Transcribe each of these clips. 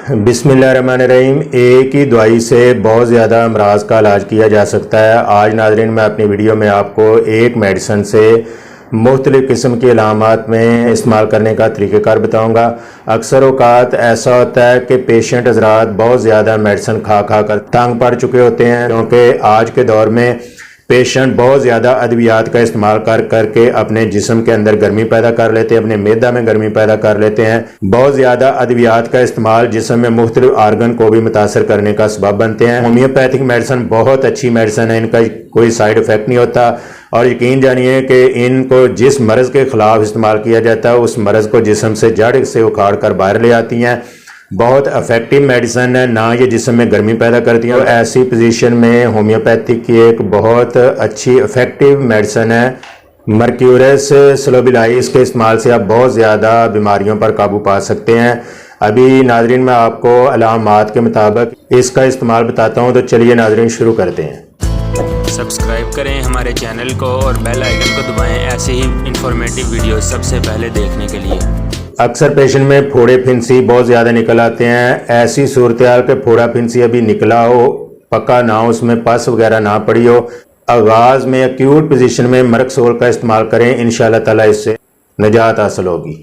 बिस्मिल्लाहिर्रहमानिर्रहीम। एक ही दवाई से बहुत ज़्यादा अमराज का इलाज किया जा सकता है। आज नाज़रीन मैं अपनी वीडियो में आपको एक मेडिसन से मुख्तलिफ़ किस्म की अलामात में इस्तेमाल करने का तरीक़ाकार बताऊँगा। अक्सर औक़ात ऐसा होता है कि पेशेंट हज़रात बहुत ज़्यादा मेडिसन खा कर तंग पड़ चुके होते हैं, क्योंकि आज के दौर में पेशेंट बहुत ज़्यादा अद्वियात का इस्तेमाल करके अपने जिस्म के अंदर गर्मी पैदा कर लेते हैं, अपने मैदा में गर्मी पैदा कर लेते हैं। बहुत ज़्यादा अद्वियात का इस्तेमाल जिस्म में मुख्तलिफ आर्गन को भी मुतासर करने का सबब बनते हैं। होम्योपैथिक मेडिसन बहुत अच्छी मेडिसन है, इनका कोई साइड इफ़ेक्ट नहीं होता और यकीन जानिए कि इनको जिस मर्ज़ के ख़िलाफ़ इस्तेमाल किया जाता है उस मर्ज़ को जिस्म से जड़ से उखाड़ कर बाहर ले आती हैं। बहुत इफेक्टिव मेडिसन है, ना ये जिस्म में गर्मी पैदा करती है। और ऐसी पोजीशन में होम्योपैथिक की एक बहुत अच्छी इफेक्टिव मेडिसन है मर्क्यूरस स्लोबिलाइस के इस्तेमाल से आप बहुत ज़्यादा बीमारियों पर काबू पा सकते हैं। अभी नाजरीन मैं आपको अलामात के मुताबिक इसका इस्तेमाल बताता हूँ, तो चलिए नाजरीन शुरू करते हैं। सब्सक्राइब करें हमारे चैनल को और बेल आइकन को दबाएं ऐसे ही इंफॉर्मेटिव वीडियो सबसे पहले देखने के लिए। अक्सर पेशेंट में फोड़े फिंसी बहुत ज़्यादा निकल आते हैं। ऐसी सूरत हाल के फोड़ा फिंसी अभी निकला हो, पक्का ना हो, उसमें पस वगैरह ना पड़ी हो, आगाज़ में एक्यूट पोजीशन में मर्कसोल का इस्तेमाल करें, इंशाल्लाह ताला इससे निजात हासिल होगी।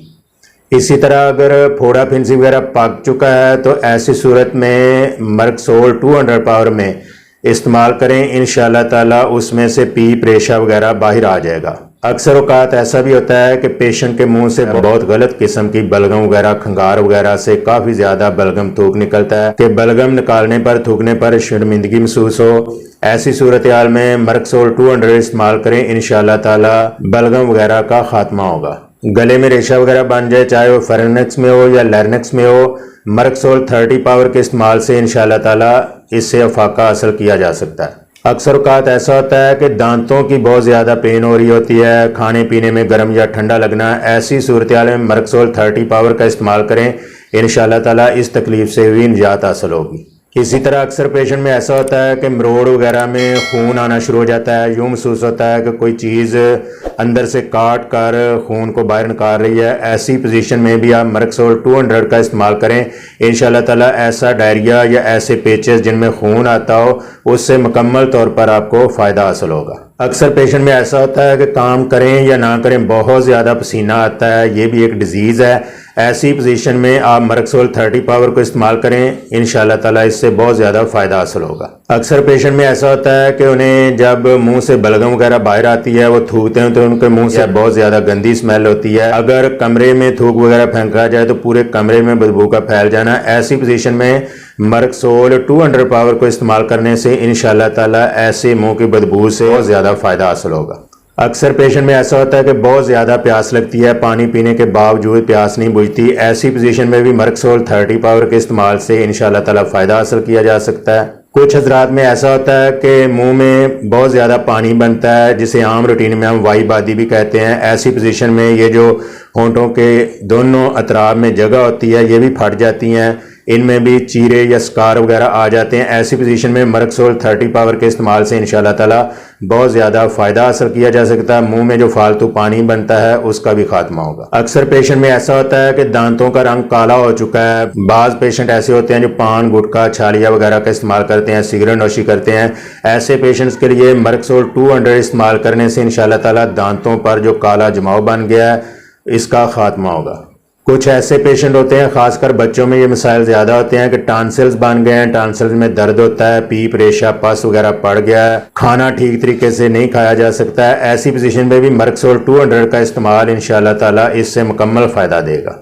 इसी तरह अगर फोड़ा फिंसी वगैरह पक चुका है तो ऐसी सूरत में मर्कसोल 200 पावर में इस्तेमाल करें, इंशाल्लाह ताला उसमें से पीप रेशा वगैरह बाहर आ जाएगा। अक्सर औकात ऐसा भी होता है कि पेशेंट के मुंह से बहुत गलत किस्म की बलगम वगैरह, खंगार वगैरह से काफ़ी ज़्यादा बलगम थूक निकलता है कि बलगम निकालने पर, थूकने पर शर्मिंदगी महसूस हो। ऐसी सूरत हाल में मर्कसोल 200 इस्तेमाल करें, इंशाल्लाह ताला बलगम वगैरह का खात्मा होगा। गले में रेशा वगैरह बन जाए, चाहे वो फेरेनेक्स में हो या लैरिंक्स में हो, मर्कसोल 30 पावर के इस्तेमाल से इंशाल्लाह ताला इससे अफाका हासिल किया जा सकता है। अक्सर औक़ात ऐसा होता है कि दांतों की बहुत ज़्यादा पेन हो रही होती है, खाने पीने में गर्म या ठंडा लगना। ऐसी सूरत हाल में मर्कसोल 30 पावर का इस्तेमाल करें, इंशाल्लाह ताला इस तकलीफ़ से भी निजात हासिल होगी। इसी तरह अक्सर पेशेंट में ऐसा होता है कि मरोड़ वगैरह में खून आना शुरू हो जाता है। यूँ महसूस होता है कि कोई चीज़ अंदर से काट कर खून को बाहर निकाल रही है। ऐसी पोजीशन में भी आप मर्कसोल 200 का इस्तेमाल करें, इंशाल्लाह ताला ऐसा डायरिया या ऐसे पेचेस जिनमें खून आता हो उससे मुकम्मल तौर पर आपको फ़ायदा हासिल होगा। अक्सर पेशेंट में ऐसा होता है कि काम करें या ना करें बहुत ज़्यादा पसीना आता है, ये भी एक डिजीज़ है। ऐसी पोजीशन में आप मर्कसोल 30 पावर को इस्तेमाल करें, इंशाल्लाह ताला इससे बहुत ज़्यादा फ़ायदा हासिल होगा। अक्सर पेशेंट में ऐसा होता है कि उन्हें जब मुंह से बलगम वगैरह बाहर आती है, वो थूकते हैं तो उनके मुंह से बहुत ज़्यादा गंदी स्मेल होती है। अगर कमरे में थूक वगैरह फेंका जाए तो पूरे कमरे में बदबू का फैल जाना। ऐसी पोजीशन में मर्कसोल 200 पावर को इस्तेमाल करने से इंशाल्लाह ताला ऐसे मुंह की बदबू से बहुत ज़्यादा फ़ायदा हासिल होगा। अक्सर पेशेंट में ऐसा होता है कि बहुत ज़्यादा प्यास लगती है, पानी पीने के बावजूद प्यास नहीं बुझती। ऐसी पोजीशन में भी मर्कसोल 30 पावर के इस्तेमाल से इंशाल्लाह ताला फ़ायदा हासिल किया जा सकता है। कुछ हजरात में ऐसा होता है कि मुंह में बहुत ज़्यादा पानी बनता है, जिसे आम रूटीन में हम वाई बादी भी कहते हैं। ऐसी पोजीशन में ये जो होंठों के दोनों अतराफ में जगह होती है ये भी फट जाती हैं, इनमें भी चीरे या स्कार वगैरह आ जाते हैं। ऐसी पोजीशन में मर्कसोल 30 पावर के इस्तेमाल से इंशाल्लाह ताला बहुत ज़्यादा फ़ायदा हासिल किया जा सकता है। मुंह में जो फालतू पानी बनता है उसका भी खात्मा होगा। अक्सर पेशेंट में ऐसा होता है कि दांतों का रंग काला हो चुका है। बाज़ पेशेंट ऐसे होते हैं जो पान, गुटखा, छालिया वगैरह का इस्तेमाल करते हैं, सिगरेट नोशी करते हैं। ऐसे पेशेंट्स के लिए मर्कसोल 200 इस्तेमाल करने से इंशाल्लाह ताला दांतों पर जो काला जमाव बन गया है इसका खात्मा होगा। कुछ ऐसे पेशेंट होते हैं, खासकर बच्चों में ये मसाइल ज़्यादा होते हैं कि टांसिल्स बन गए हैं, टांसिल्स में दर्द होता है, पीप रेशा पस वगैरह पड़ गया है, खाना ठीक तरीके से नहीं खाया जा सकता है। ऐसी पोजीशन में भी मर्कसोल 200 का इस्तेमाल इंशाल्लाह ताला इससे मुकम्मल फ़ायदा देगा।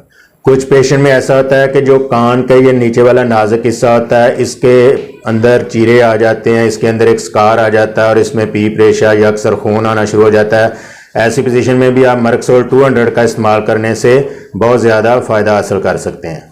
कुछ पेशेंट में ऐसा होता है कि जो कान का ये नीचे वाला नाजुक हिस्सा होता है इसके अंदर चीरे आ जाते हैं, इसके अंदर एक स्कार आ जाता है और इसमें पीप रेशा या अक्सर खून आना शुरू हो जाता है। ऐसी पोजीशन में भी आप मर्कसोल 200 का इस्तेमाल करने से बहुत ज़्यादा फ़ायदा हासिल कर सकते हैं।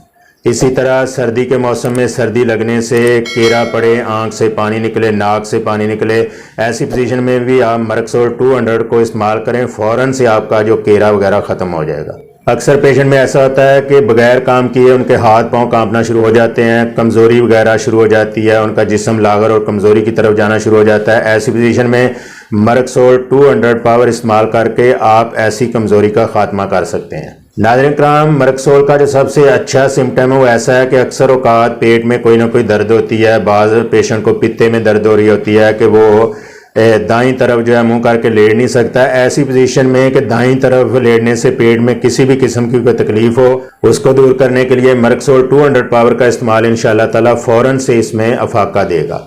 इसी तरह सर्दी के मौसम में सर्दी लगने से केरा पड़े, आंख से पानी निकले, नाक से पानी निकले, ऐसी पोजीशन में भी आप मर्कसोल 200 को इस्तेमाल करें, फ़ौरन से आपका जो केरा वगैरह ख़त्म हो जाएगा। अक्सर पेशेंट में ऐसा होता है कि बगैर काम किए उनके हाथ पांव कांपना शुरू हो जाते हैं, कमज़ोरी वगैरह शुरू हो जाती है, उनका जिस्म लागर और कमज़ोरी की तरफ जाना शुरू हो जाता है। ऐसी पोजीशन में मर्कसोल 200 पावर इस्तेमाल करके आप ऐसी कमज़ोरी का खात्मा कर सकते हैं। नाज़रीन कराम, मरक्सोल का जो सबसे अच्छा सिम्टम है वो ऐसा है कि अक्सर औकात पेट में कोई ना कोई दर्द होती है। बाज़ पेशेंट को पित्ते में दर्द हो रही होती है कि वो दाईं तरफ जो है मुंह करके लेट नहीं सकता। ऐसी पोजीशन में कि दाईं तरफ लेटने से पेट में किसी भी किस्म की कोई तकलीफ हो, उसको दूर करने के लिए मरक्सोल 200 पावर का इस्तेमाल इंशाअल्लाह ताला फ़ौरन से इसमें अफाका देगा।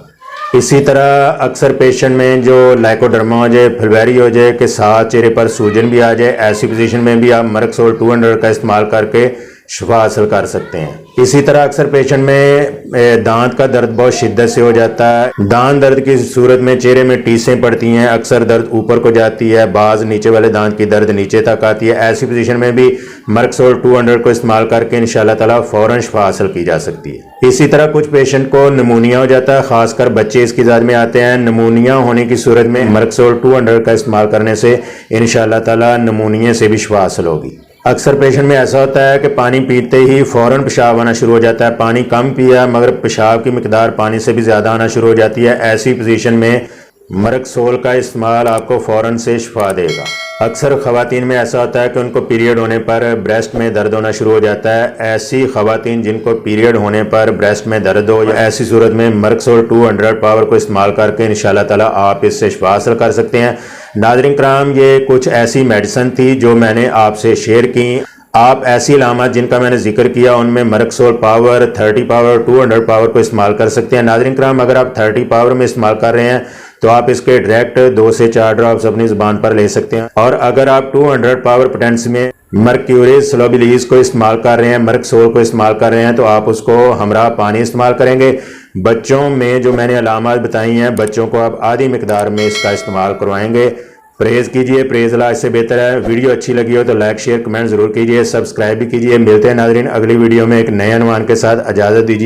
इसी तरह अक्सर पेशेंट में जो लाइकोडर्मा हो जाए, फुलवैरी हो जाए कि साथ चेहरे पर सूजन भी आ जाए, ऐसी पोजीशन में भी आप मरक्सोल 200 का इस्तेमाल करके शिफा हासिल कर सकते हैं। इसी तरह अक्सर पेशेंट में दांत का दर्द बहुत शिद्दत से हो जाता है। दांत दर्द की सूरत में चेहरे में टीसें पड़ती हैं, अक्सर दर्द ऊपर को जाती है, बाज नीचे वाले दांत की दर्द नीचे तक आती है। ऐसी पोजीशन में भी मरक्सोल 200 को इस्तेमाल करके इंशाअल्लाह ताला फ़ौरन शिफा हासिल की जा सकती है। इसी तरह कुछ पेशेंट को नमूनिया हो जाता है, खासकर बच्चे इसकी ज़ाद में आते हैं। नमूनिया होने की सूरत में मरक्सोल 200 का इस्तेमाल करने से इंशाअल्लाह ताला नमूनिया से भी शिफा हासिल होगी। अक्सर पेशेंट में ऐसा होता है कि पानी पीते ही फ़ौरन पेशाब आना शुरू हो जाता है। पानी कम पिया मगर पेशाब की मिकदार पानी से भी ज़्यादा आना शुरू हो जाती है। ऐसी पोजीशन में मरक्सोल का इस्तेमाल आपको फ़ौरन से शिफा देगा। अक्सर ख़वातीन में ऐसा होता है कि उनको पीरियड होने पर ब्रेस्ट में दर्द होना शुरू हो जाता है। ऐसी ख़वातीन जिनको पीरियड होने पर ब्रेस्ट में दर्द हो या ऐसी सूरत में मरक्सोल 200 पावर को इस्तेमाल करके इंशाअल्लाह ताला आप इससे शिफा हासिल कर सकते हैं। नाज़रीन कराम, ये कुछ ऐसी मेडिसिन थी जो मैंने आपसे शेयर की। आप ऐसी अलामत जिनका मैंने जिक्र किया उनमें मरक्सोल पावर, 30 पावर, 200 पावर को इस्तेमाल कर सकते हैं। नाज़रीन कराम, अगर आप 30 पावर में इस्तेमाल कर रहे हैं तो आप इसके डायरेक्ट 2 से 4 ड्रॉप्स अपनी जुबान पर ले सकते हैं। और अगर आप 200 पावर पोटेंसी में मर्क्यूरी स्लोबिलीज को इस्तेमाल कर रहे हैं, मरक्सोल को इस्तेमाल कर रहे हैं, तो आप उसको हमरा पानी इस्तेमाल करेंगे। बच्चों में जो मैंने अलामत बताई हैं, बच्चों को आप आधी मिकदार में इसका इस्तेमाल करवाएंगे। परहेज कीजिए, परहेज इलाज से बेहतर है। वीडियो अच्छी लगी हो तो लाइक शेयर कमेंट जरूर कीजिए, सब्सक्राइब भी कीजिए। मिलते हैं नाज़रीन अगली वीडियो में एक नए अनुमान के साथ। इजाज़त दीजिए।